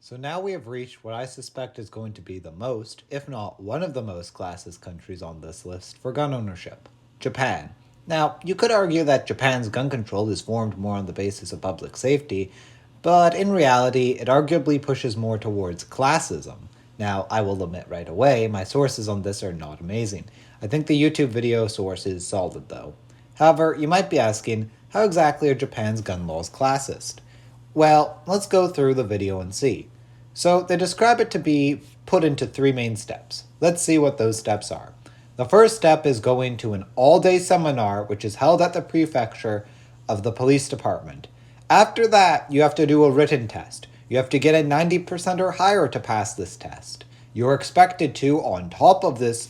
So now we have reached what I suspect is going to be the most, if not one of the most classist countries on this list for gun ownership, Japan. Now, you could argue that Japan's gun control is formed more on the basis of public safety, but in reality, it arguably pushes more towards classism. Now, I will admit right away, my sources on this are not amazing. I think the YouTube video source is solid though. However, you might be asking, how exactly are Japan's gun laws classist? Well, let's go through the video and see. So, they describe it to be put into three main steps. Let's see what those steps are. The first step is going to an all-day seminar which is held at the prefecture of the police department. After that, you have to do a written test. You have to get a 90% or higher to pass this test. You're expected to, on top of this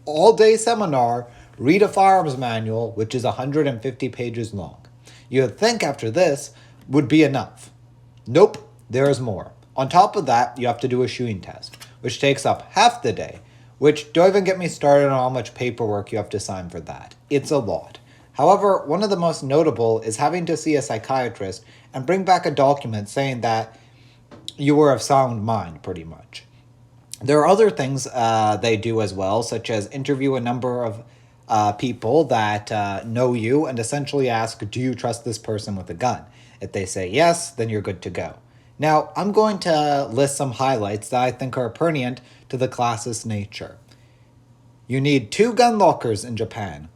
all-day seminar, read a firearms manual which is 150 pages long. You would think after this would be enough. Nope, there is more. On top of that, you have to do a shooting test, which takes up half the day, which don't even get me started on how much paperwork you have to sign for that. It's a lot. However, one of the most notable is having to see a psychiatrist and bring back a document saying that you were of sound mind, pretty much. There are other things they do as well, such as interview a number of people that know you and essentially ask, do you trust this person with a gun? If they say yes, then you're good to go. Now, I'm going to list some highlights that I think are pertinent to the classist nature. You need 2 gun lockers in Japan.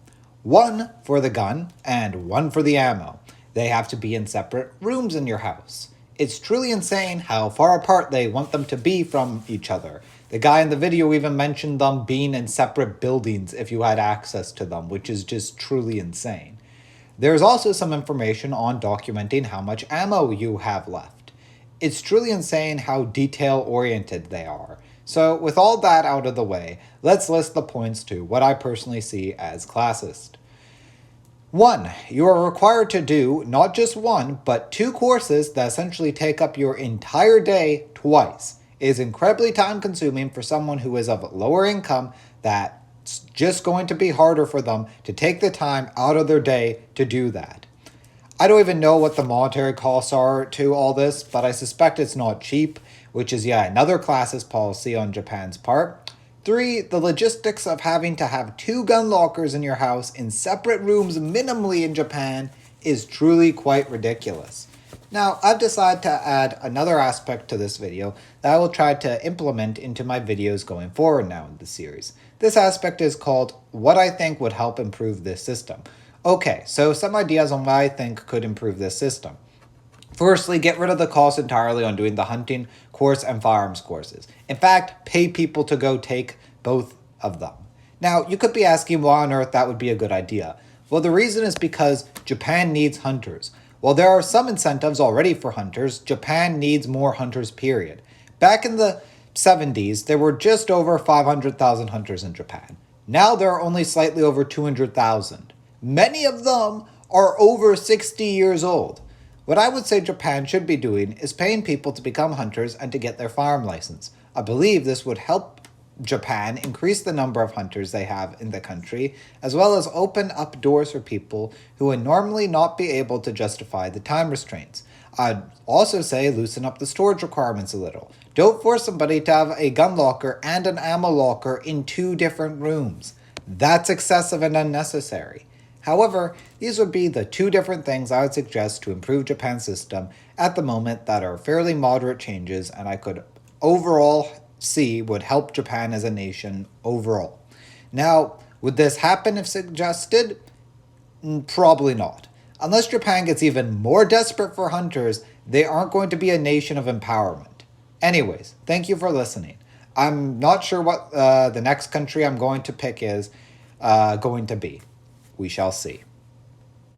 1 for the gun and 1 for the ammo. They have to be in separate rooms in your house. It's truly insane how far apart they want them to be from each other. The guy in the video even mentioned them being in separate buildings if you had access to them, which is just truly insane. There's also some information on documenting how much ammo you have left. It's truly insane how detail-oriented they are. So with all that out of the way, let's list the points to what I personally see as classist. 1. You are required to do not just 1, but 2 courses that essentially take up your entire day twice. It is incredibly time-consuming for someone who is of lower income that's just going to be harder for them to take the time out of their day to do that. I don't even know what the monetary costs are to all this, but I suspect it's not cheap, which is yet another classist policy on Japan's part. 3. The logistics of having to have 2 gun lockers in your house in separate rooms minimally in Japan is truly quite ridiculous. Now, I've decided to add another aspect to this video that I will try to implement into my videos going forward now in the series. This aspect is called what I think would help improve this system. Okay, so some ideas on what I think could improve this system. Firstly, get rid of the cost entirely on doing the hunting course and firearms courses. In fact, pay people to go take both of them. Now, you could be asking why on earth that would be a good idea. Well, the reason is because Japan needs hunters. While there are some incentives already for hunters, Japan needs more hunters, period. Back in the 70s, there were just over 500,000 hunters in Japan. Now there are only slightly over 200,000. Many of them are over 60 years old. What I would say Japan should be doing is paying people to become hunters and to get their firearm license. I believe this would help Japan increase the number of hunters they have in the country, as well as open up doors for people who would normally not be able to justify the time restraints. I'd also say loosen up the storage requirements a little. Don't force somebody to have a gun locker and an ammo locker in 2 different rooms. That's excessive and unnecessary. However, these would be the 2 different things I would suggest to improve Japan's system at the moment that are fairly moderate changes and I could overall see would help Japan as a nation overall. Now, would this happen if suggested? Probably not. Unless Japan gets even more desperate for hunters, they aren't going to be a nation of empowerment. Anyways, thank you for listening. I'm not sure what the next country I'm going to pick is going to be. We shall see.